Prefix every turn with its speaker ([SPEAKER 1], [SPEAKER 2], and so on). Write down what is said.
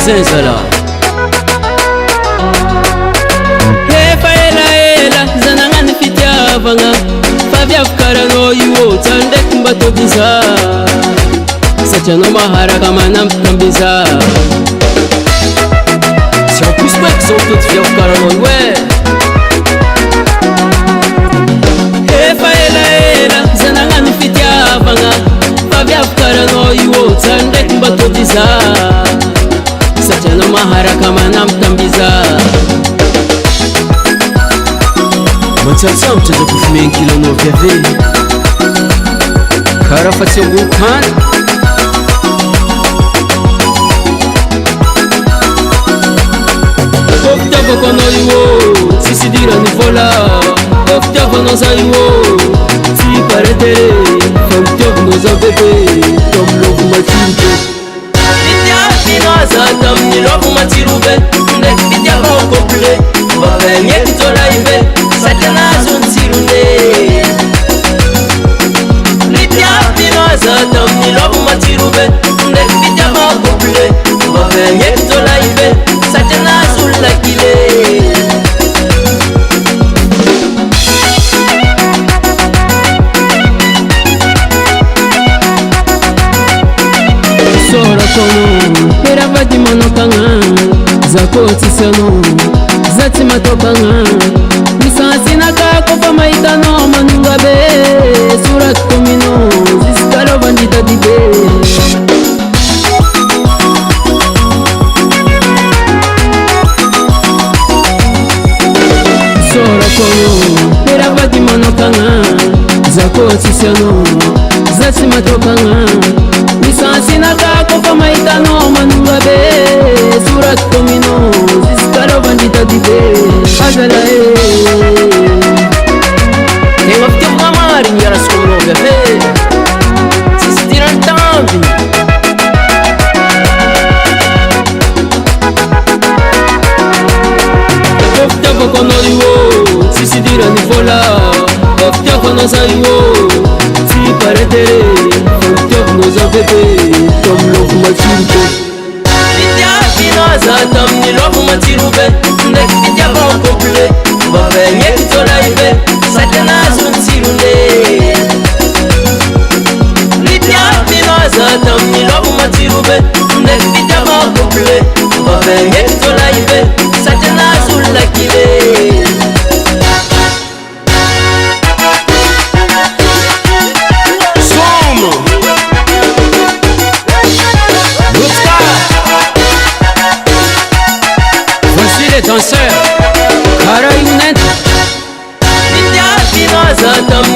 [SPEAKER 1] zenzala efa elaela zanagny fitiavagna fa viavikaranao io tsara ndraiky mba tobiza satria anao maharaka manampitambiza si en plus maiky zao toty viavikaranao io efa elaela zanagny fitiavagna fa viavikaranao io tsara ndraiky mba tobiza satria anao maharaka manampitambiza matsatsambotra za kofomeny kilanao viave karaha fa tsy ambony tany fofitiavako anao io tsisy dirany vola fofitiavanao za io tsy paretere fa mitiavanao za bebe tamiloko matsirobe fitiavinaza tamin'ny loko matsirobe ndraiky fitiavao complet vavenyeky tsolaibe satria nazo ny tsirone fitiavinaza tamin'ny loko matsirobe ndraiky fitiavao complet vavenyeky tsolaibe satria nazo ny lakile eravady manokagna zako tsisy anao za tsy matokagna misansinaka kofa mahitanao manonga be soraty komino ziskalo vanditady be sorakono eravady manokagna zako tsisy anao za tsy matokagna misansinaka kofa mahitanao manonga be soraty komino ziskalo vanditady be azala tegna fitiavagna marigny iarasiko aminao viave tsisy dirany tamby fofitiavako anao io tsisy dirany vola fofitiavanao za io tsy paretere fofitiavanao za bebe tamiloko matsirobe fitiavinaza tamin'ny loko matsirobe ndraiky fitiavao complet vavenyeky tsolaibe satria nazo ny tsirone fitiavinaza tamin'ny loko matsirobe ndraiky fitiavao complet vavenyeky tsolaibe satria nazo ny lakile danseur karaha io nenta fitiavinaza tamin'ny